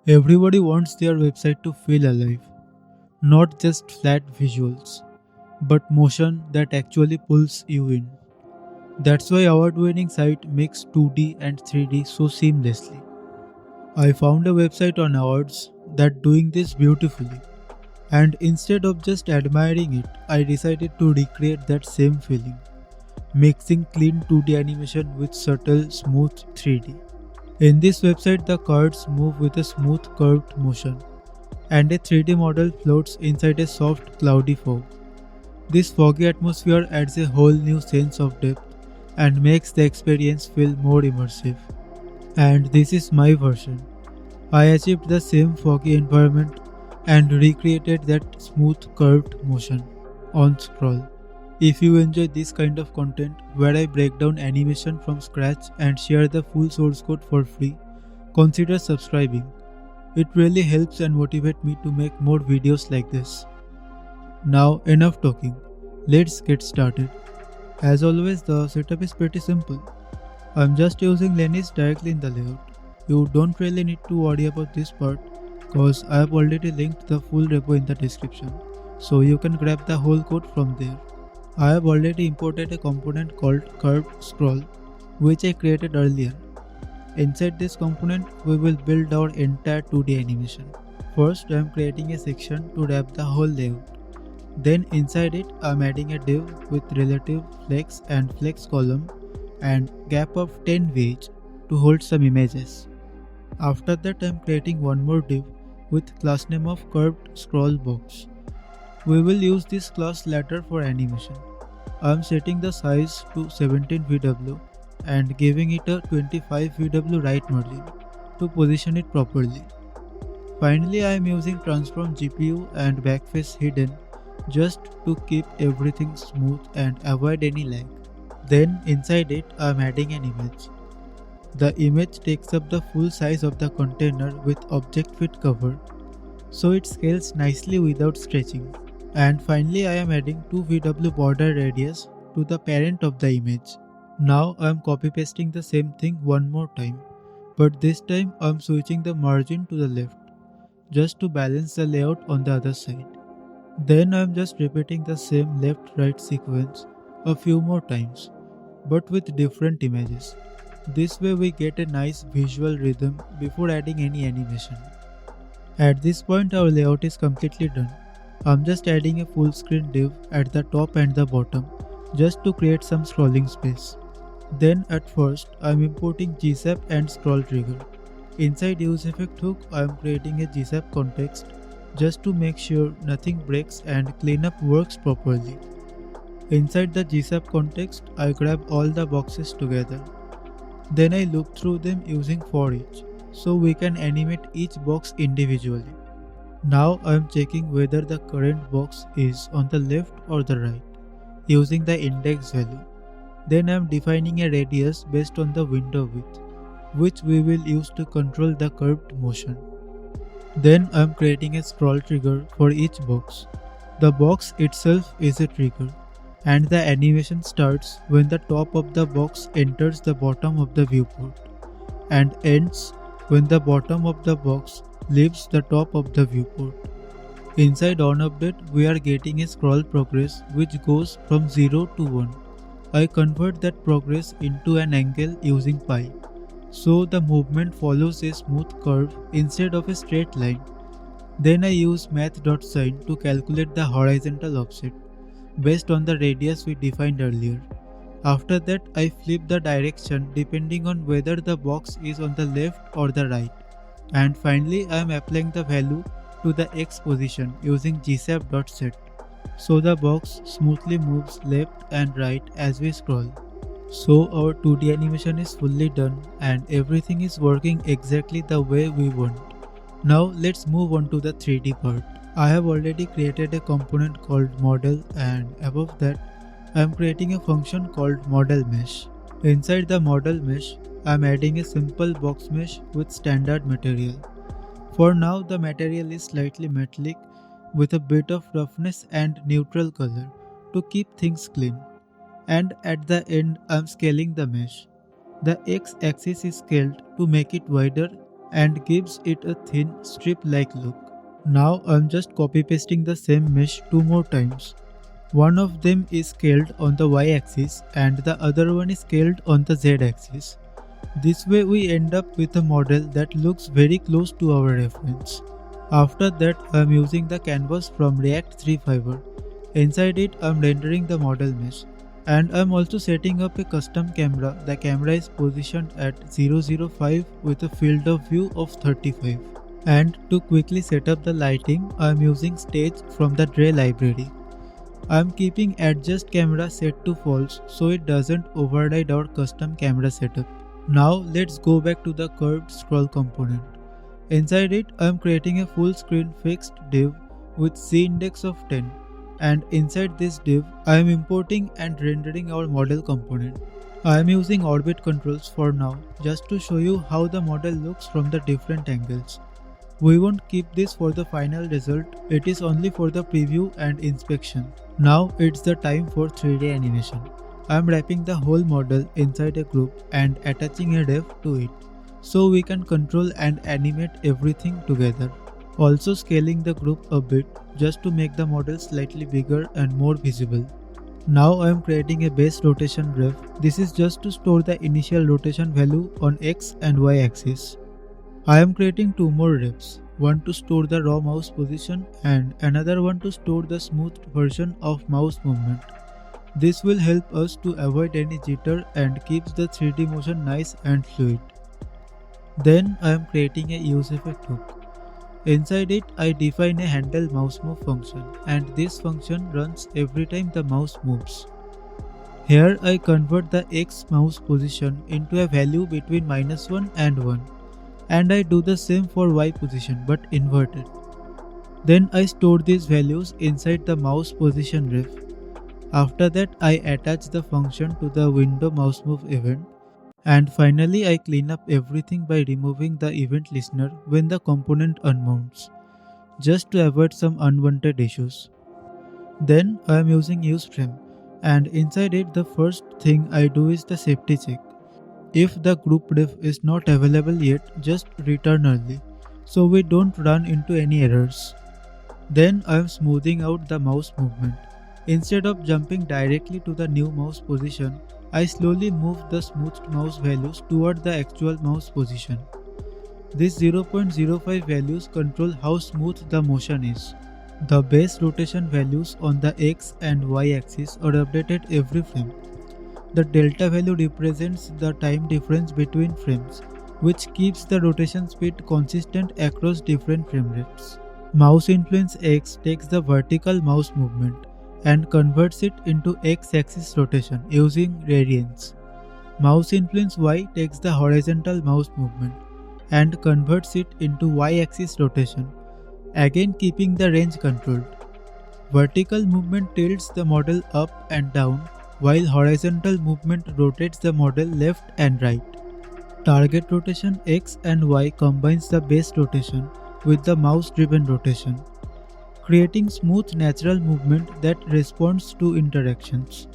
Everybody wants their website to feel alive, not just flat visuals, but motion that actually pulls you in. That's why award-winning site makes 2D and 3D so seamlessly. I found a website on Awards that doing this beautifully, and instead of just admiring it, I decided to recreate that same feeling, mixing clean 2D animation with subtle smooth 3D. In this website, the cards move with a smooth curved motion, and a 3D model floats inside a soft cloudy fog. This foggy atmosphere adds a whole new sense of depth and makes the experience feel more immersive. And this is my version. I achieved the same foggy environment and recreated that smooth curved motion on scroll. If you enjoy this kind of content where I break down animation from scratch and share the full source code for free, consider subscribing. It really helps and motivates me to make more videos like this. Now enough talking. Let's get started. As always, the setup is pretty simple. I'm just using Lenis directly in the layout. You don't really need to worry about this part cause I have already linked the full repo in the description, so you can grab the whole code from there. I have already imported a component called curved scroll which I created earlier. Inside this component, we will build our entire 2D animation. First, I am creating a section to wrap the whole layout. Then inside it, I am adding a div with relative flex and flex column and gap of 10 vh to hold some images. After that, I am creating one more div with class name of curved scroll box. We will use this class later for animation. I am setting the size to 17 VW and giving it a 25 VW right margin to position it properly. Finally, I am using transform GPU and backface hidden just to keep everything smooth and avoid any lag. Then inside it, I am adding an image. The image takes up the full size of the container with object fit cover, so it scales nicely without stretching. And finally, I am adding 2 VW border radius to the parent of the image. Now I am copy pasting the same thing one more time, but this time I am switching the margin to the left, just to balance the layout on the other side. Then I am just repeating the same left-right sequence a few more times, but with different images. This way we get a nice visual rhythm before adding any animation. At this point our layout is completely done. I'm just adding a full screen div at the top and the bottom just to create some scrolling space. Then at first I'm importing GSAP and scroll trigger. Inside use effect hook I am creating a GSAP context just to make sure nothing breaks and cleanup works properly. Inside the GSAP context I grab all the boxes together. Then I loop through them using for each, so we can animate each box individually. Now I am checking whether the current box is on the left or the right, using the index value. Then I am defining a radius based on the window width, which we will use to control the curved motion. Then I am creating a scroll trigger for each box. The box itself is a trigger, and the animation starts when the top of the box enters the bottom of the viewport, and ends when the bottom of the box leaves the top of the viewport. Inside onUpdate, we are getting a scroll progress which goes from 0 to 1. I convert that progress into an angle using pi, so the movement follows a smooth curve instead of a straight line. Then I use math.sin to calculate the horizontal offset based on the radius we defined earlier. After that, I flip the direction depending on whether the box is on the left or the right. And finally, I am applying the value to the x position using gsap.set, so the box smoothly moves left and right as we scroll. So our 2D animation is fully done and everything is working exactly the way we want. Now let's move on to the 3D part. I have already created a component called model, and above that I am creating a function called model mesh. Inside the model mesh, I am adding a simple box mesh with standard material. For now the material is slightly metallic with a bit of roughness and neutral color to keep things clean. And at the end I am scaling the mesh. The x-axis is scaled to make it wider and gives it a thin strip-like look. Now I'm just copy pasting the same mesh 2 more times. One of them is scaled on the y-axis and the other one is scaled on the z-axis. This way we end up with a model that looks very close to our reference. After that, I am using the canvas from React 3 Fiber. Inside it, I am rendering the model mesh. And I am also setting up a custom camera. The camera is positioned at 005 with a field of view of 35. And to quickly set up the lighting, I am using Stage from the Drei library. I am keeping adjust camera set to false so it doesn't override our custom camera setup. Now let's go back to the curved scroll component. Inside it, I am creating a full screen fixed div with z-index of 10, and inside this div, I am importing and rendering our model component. I am using orbit controls for now just to show you how the model looks from the different angles. We won't keep this for the final result, it is only for the preview and inspection. Now it's the time for 3D animation. I am wrapping the whole model inside a group and attaching a ref to it, so we can control and animate everything together. Also scaling the group a bit just to make the model slightly bigger and more visible. Now I am creating a base rotation ref. This is just to store the initial rotation value on x and y axis. I am creating 2 more refs, one to store the raw mouse position and another one to store the smoothed version of mouse movement. This will help us to avoid any jitter and keeps the 3D motion nice and fluid. Then I am creating a use effect hook. Inside it, I define a handle mouse move function, and this function runs every time the mouse moves. Here I convert the X mouse position into a value between -1 and 1, and I do the same for Y position but inverted. Then I store these values inside the mouse position ref. After that, I attach the function to the window mouse move event. And finally, I clean up everything by removing the event listener when the component unmounts, just to avoid some unwanted issues. Then I am using useFrame, and inside it the first thing I do is the safety check. If the group ref is not available yet, just return early, so we don't run into any errors. Then I am smoothing out the mouse movement. Instead of jumping directly to the new mouse position, I slowly move the smoothed mouse values toward the actual mouse position. These 0.05 values control how smooth the motion is. The base rotation values on the x and y axis are updated every frame. The delta value represents the time difference between frames, which keeps the rotation speed consistent across different frame rates. Mouse influence X takes the vertical mouse movement and converts it into x-axis rotation using radians. Mouse influence Y takes the horizontal mouse movement and converts it into y-axis rotation, again keeping the range controlled. Vertical movement tilts the model up and down, while horizontal movement rotates the model left and right. Target rotation X and Y combines the base rotation with the mouse-driven rotation, creating smooth natural movement that responds to interactions.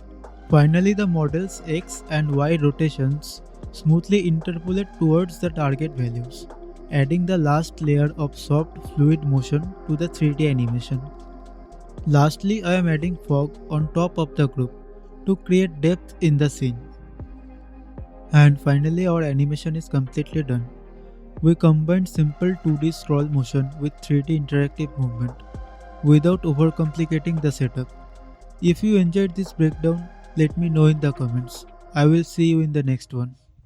Finally, the model's X and Y rotations smoothly interpolate towards the target values, adding the last layer of soft fluid motion to the 3D animation. Lastly, I am adding fog on top of the group to create depth in the scene. And finally, our animation is completely done. We combined simple 2D scroll motion with 3D interactive movement without overcomplicating the setup. If you enjoyed this breakdown, let me know in the comments. I will see you in the next one.